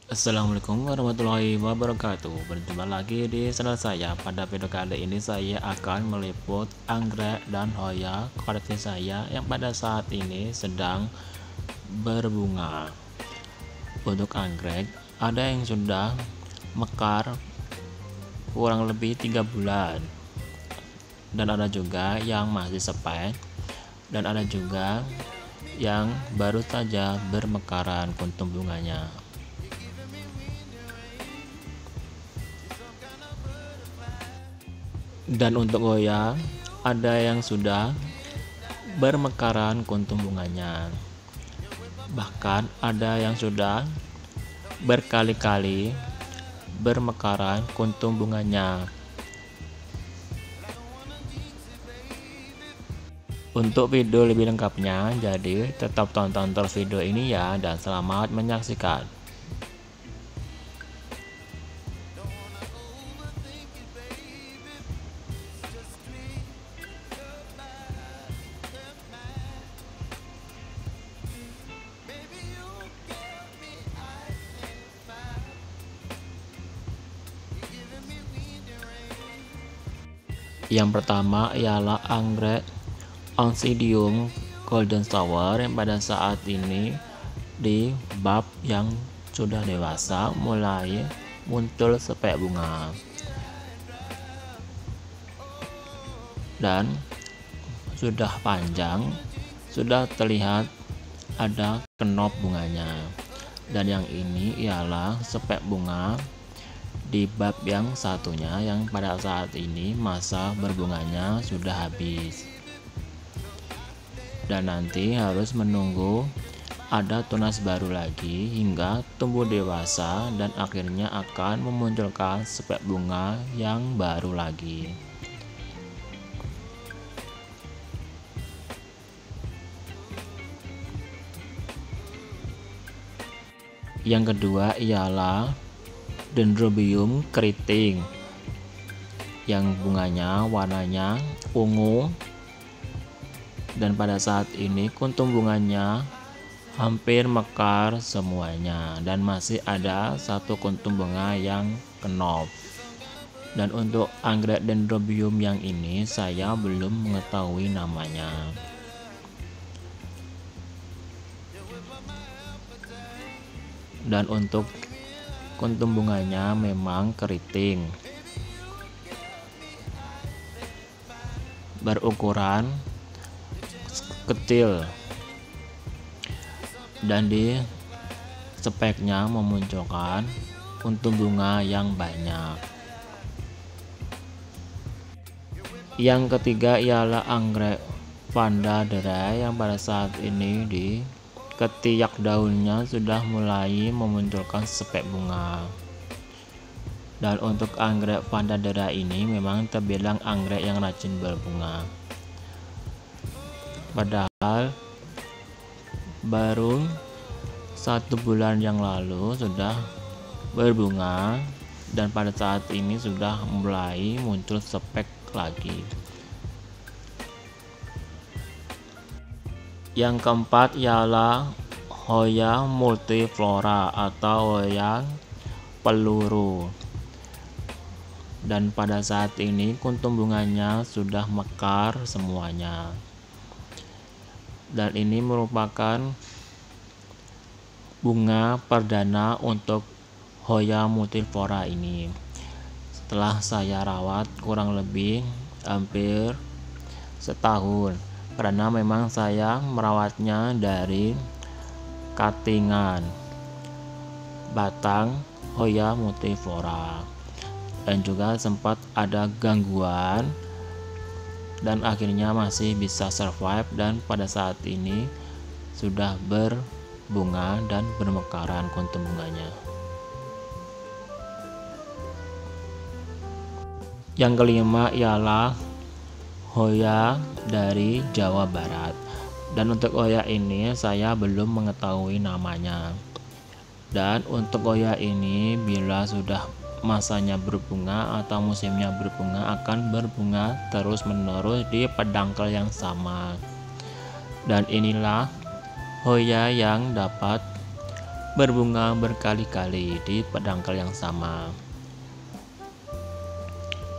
Assalamualaikum warahmatullahi wabarakatuh. Berjumpa lagi di channel saya. Pada video kali ini saya akan meliput anggrek dan hoya koleksi saya yang pada saat ini sedang berbunga. Untuk anggrek ada yang sudah mekar kurang lebih 3 bulan, dan ada juga yang masih sepet, dan ada juga yang baru saja bermekaran kuntum bunganya. Dan untuk goyang ada yang sudah bermekaran kuntum bunganya, bahkan ada yang sudah berkali-kali bermekaran kuntum bunganya. Untuk video lebih lengkapnya, jadi tetap tonton terus video ini ya, dan selamat menyaksikan. Yang pertama ialah anggrek Oncidium Golden Shower yang pada saat ini di bab yang sudah dewasa mulai muncul sepek bunga dan sudah panjang, sudah terlihat ada kenop bunganya. Dan yang ini ialah sepek bunga di bab yang satunya yang pada saat ini masa berbunganya sudah habis, dan nanti harus menunggu ada tunas baru lagi hingga tumbuh dewasa dan akhirnya akan memunculkan sepek bunga yang baru lagi. Yang kedua ialah Dendrobium keriting yang bunganya warnanya ungu, dan pada saat ini kuntum bunganya hampir mekar semuanya dan masih ada satu kuntum bunga yang kenop. Dan untuk anggrek Dendrobium yang ini saya belum mengetahui namanya. Dan untuk kuntum bunganya memang keriting, berukuran kecil, dan di speknya memunculkan kuntum bunga yang banyak. Yang ketiga ialah anggrek Vanda Derai yang pada saat ini di ketiak daunnya sudah mulai memunculkan sepek bunga. Dan untuk anggrek Vanda Derai ini memang terbilang anggrek yang rajin berbunga, padahal baru 1 bulan yang lalu sudah berbunga, dan pada saat ini sudah mulai muncul sepek lagi. Yang keempat ialah Hoya multiflora atau hoya peluru, dan pada saat ini kuntum bunganya sudah mekar semuanya. Dan ini merupakan bunga perdana untuk Hoya multiflora ini. Setelah saya rawat kurang lebih hampir setahun, karena memang saya merawatnya dari cuttingan batang Hoya multiflora, dan juga sempat ada gangguan dan akhirnya masih bisa survive, dan pada saat ini sudah berbunga dan bermekaran kuntum bunganya. Yang kelima ialah Hoya dari Jawa Barat, dan untuk Hoya ini saya belum mengetahui namanya. Dan untuk Hoya ini bila sudah masanya berbunga atau musimnya berbunga akan berbunga terus menerus di pedangkal yang sama. Dan inilah Hoya yang dapat berbunga berkali-kali di pedangkal yang sama,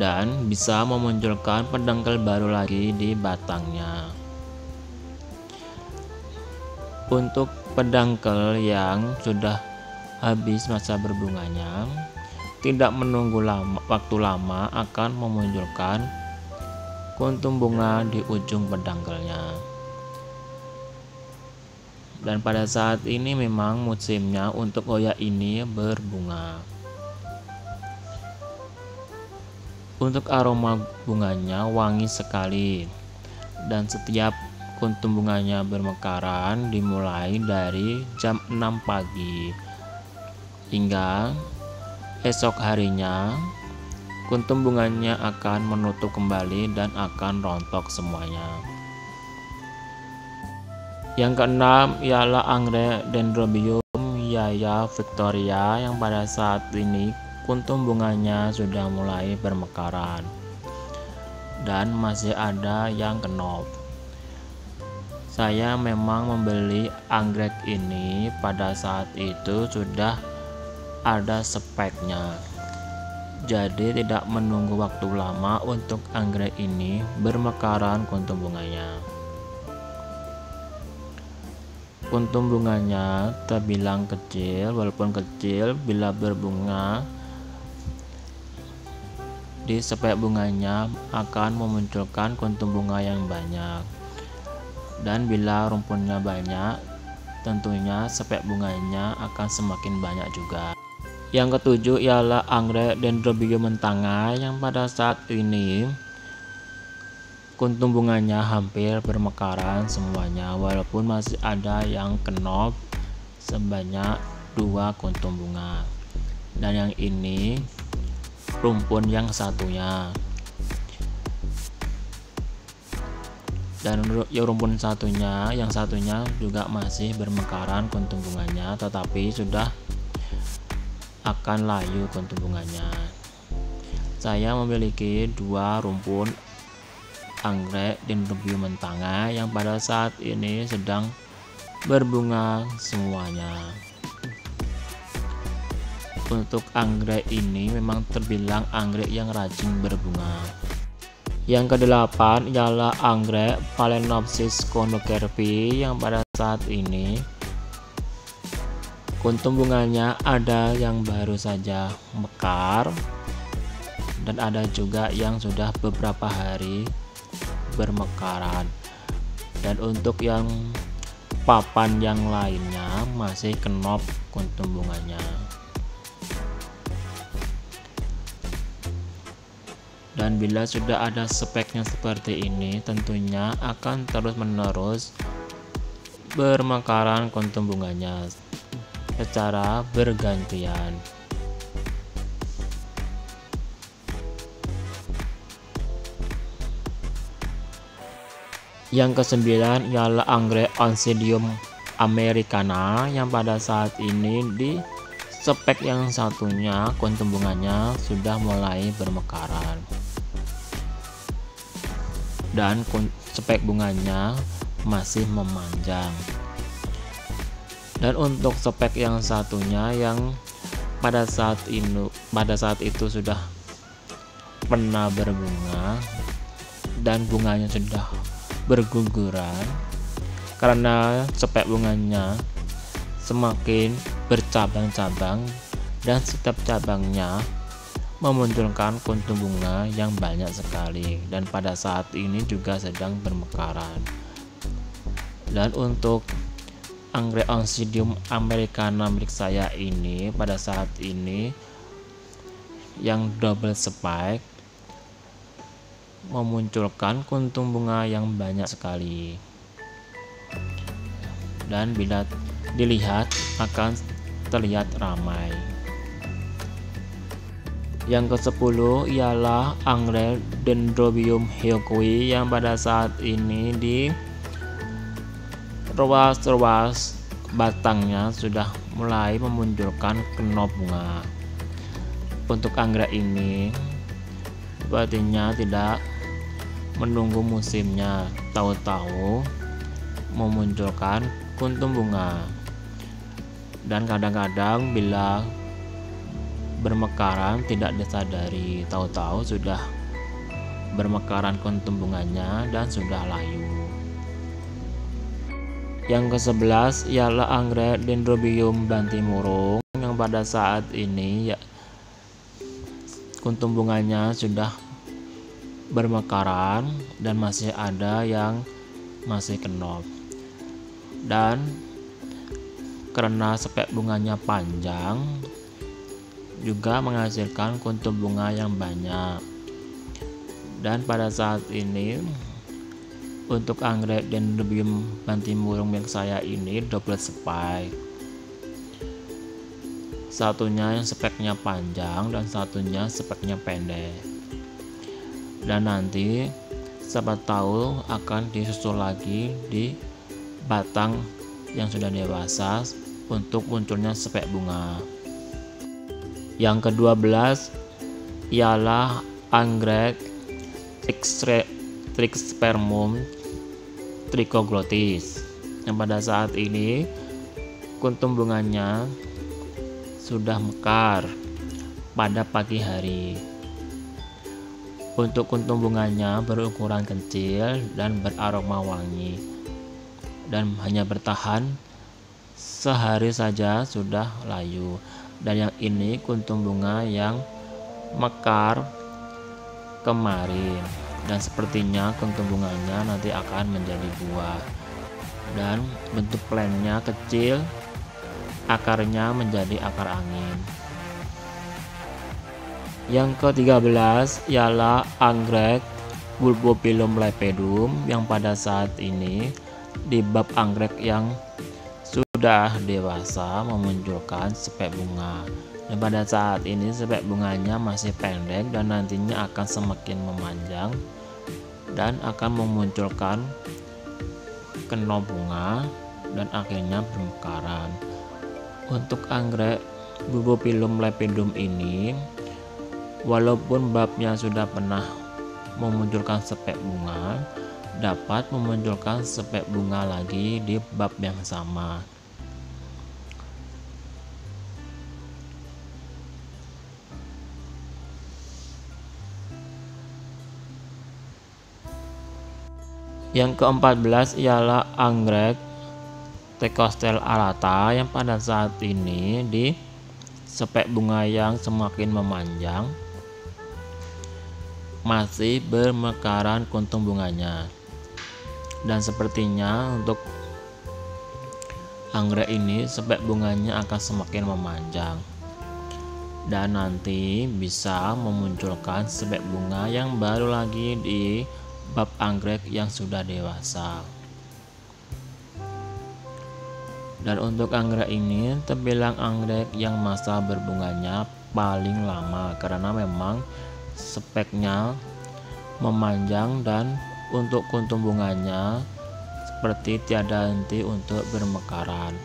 dan bisa memunculkan pedangkal baru lagi di batangnya. Untuk pedangkal yang sudah habis masa berbunganya, tidak menunggu waktu lama akan memunculkan kuntum bunga di ujung pedangkalnya. Dan pada saat ini memang musimnya untuk hoya ini berbunga. Untuk aroma bunganya wangi sekali, dan setiap kuntum bunganya bermekaran dimulai dari jam 6 pagi hingga esok harinya. Kuntum bunganya akan menutup kembali dan akan rontok semuanya. Yang keenam ialah anggrek Dendrobium Yaya Victoria, yang pada saat ini kuntum bunganya sudah mulai bermekaran dan masih ada yang kenop. Saya memang membeli anggrek ini pada saat itu sudah ada speknya, jadi tidak menunggu waktu lama untuk anggrek ini bermekaran kuntum bunganya. Kuntum bunganya terbilang kecil, walaupun kecil bila berbunga di spek bunganya akan memunculkan kuntum bunga yang banyak. Dan bila rumpunnya banyak, tentunya spek bunganya akan semakin banyak juga. Yang ketujuh ialah anggrek Dendrobium mentanga, yang pada saat ini kuntum bunganya hampir bermekaran semuanya, walaupun masih ada yang kenop sebanyak 2 kuntum bunga. Dan yang ini rumpun yang satunya. Dan rumpun yang satunya juga masih bermekaran kuntum bunganya, tetapi sudah akan layu kuntum bunganya. Saya memiliki 2 rumpun anggrek Dendrobium mentanga yang pada saat ini sedang berbunga semuanya. Untuk anggrek ini memang terbilang anggrek yang rajin berbunga. Yang kedelapan ialah anggrek Phalaenopsis conocervi, yang pada saat ini kuntum bunganya ada yang baru saja mekar dan ada juga yang sudah beberapa hari bermekaran. Dan untuk yang papan yang lainnya masih kenop kuntum bunganya. Dan bila sudah ada speknya seperti ini, tentunya akan terus-menerus bermekaran kuntum bunganya secara bergantian. Yang kesembilan ialah anggrek Oncidium americana, yang pada saat ini di spek yang satunya kuntum bunganya sudah mulai bermekaran dan spek bunganya masih memanjang. Dan untuk spek yang satunya yang pada saat itu sudah pernah berbunga dan bunganya sudah berguguran, karena spek bunganya semakin bercabang-cabang dan setiap cabangnya memunculkan kuntum bunga yang banyak sekali, dan pada saat ini juga sedang bermekaran. Dan untuk anggrek Oncidium americana milik saya ini pada saat ini yang double spike memunculkan kuntum bunga yang banyak sekali, dan bila dilihat akan terlihat ramai. Yang ke-10 ialah anggrek Dendrobium hyokui, yang pada saat ini di ruas-ruas batangnya sudah mulai memunculkan kenop bunga. Untuk anggrek ini sepertinya tidak menunggu musimnya, tahu-tahu memunculkan kuntum bunga. Dan kadang-kadang bila bermekaran tidak disadari, tahu-tahu sudah bermekaran kuntum bunganya dan sudah layu. Yang ke-11 ialah anggrek Dendrobium bantimurung yang pada saat ini kuntum bunganya sudah bermekaran dan masih ada yang masih kenop. Dan karena spek bunganya panjang juga menghasilkan kuntum bunga yang banyak. Dan pada saat ini untuk anggrek Dendrobium bantimurung milik saya ini double spike. Satunya yang speknya panjang dan satunya speknya pendek. Dan nanti siapa tahu akan disusul lagi di batang yang sudah dewasa untuk munculnya spek bunga. Yang ke-12 ialah anggrek Trichospermum trichoglotis yang pada saat ini kuntum bunganya sudah mekar pada pagi hari. Untuk kuntum bunganya berukuran kecil dan beraroma wangi dan hanya bertahan sehari saja sudah layu. Dan yang ini kuntum bunga yang mekar kemarin, dan sepertinya kuntum bunganya nanti akan menjadi buah dan bentuk plannya kecil, akarnya menjadi akar angin. Yang ke-13 ialah anggrek Bulbophyllum lepidum yang pada saat ini di bab anggrek yang sudah dewasa memunculkan spek bunga. Dan pada saat ini spek bunganya masih pendek dan nantinya akan semakin memanjang dan akan memunculkan kenop bunga dan akhirnya bermekaran. Untuk anggrek Bulbophyllum lepidum ini, walaupun babnya sudah pernah memunculkan spek bunga, dapat memunculkan spek bunga lagi di bab yang sama. Yang ke-14 ialah anggrek Thecostele arata yang pada saat ini di spek bunga yang semakin memanjang masih bermekaran kuntum bunganya. Dan sepertinya untuk anggrek ini spek bunganya akan semakin memanjang dan nanti bisa memunculkan spek bunga yang baru lagi di bab anggrek yang sudah dewasa. Dan untuk anggrek ini terbilang anggrek yang masa berbunganya paling lama karena memang speknya memanjang dan untuk kuntum bunganya seperti tiada henti untuk bermekaran.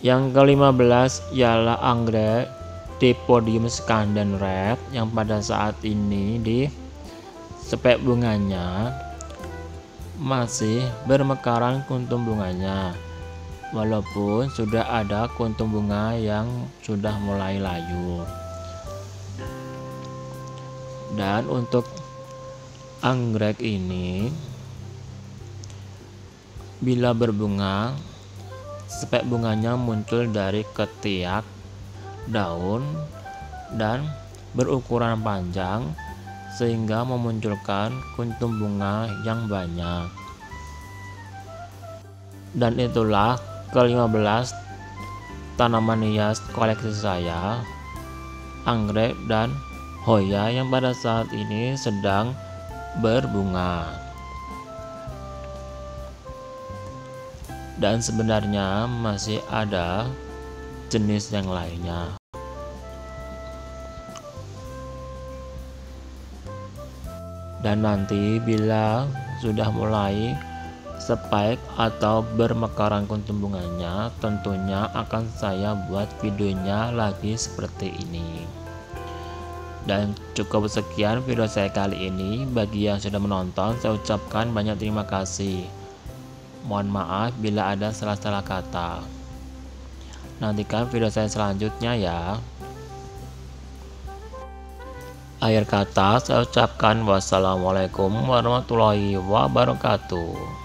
Yang ke-15 ialah anggrek Dipodium Scandens red yang pada saat ini di spek bunganya masih bermekaran kuntum bunganya, walaupun sudah ada kuntum bunga yang sudah mulai layu. Dan untuk anggrek ini bila berbunga, spek bunganya muncul dari ketiak daun dan berukuran panjang sehingga memunculkan kuntum bunga yang banyak. Dan itulah ke-15 tanaman hias koleksi saya, anggrek dan hoya yang pada saat ini sedang berbunga. Dan sebenarnya masih ada jenis yang lainnya. Dan nanti bila sudah mulai spike atau bermekaran kuntum bunganya, tentunya akan saya buat videonya lagi seperti ini. Dan cukup sekian video saya kali ini. Bagi yang sudah menonton, saya ucapkan banyak terima kasih. Mohon maaf bila ada salah-salah kata. Nantikan video saya selanjutnya ya. Akhir kata saya ucapkan wassalamualaikum warahmatullahi wabarakatuh.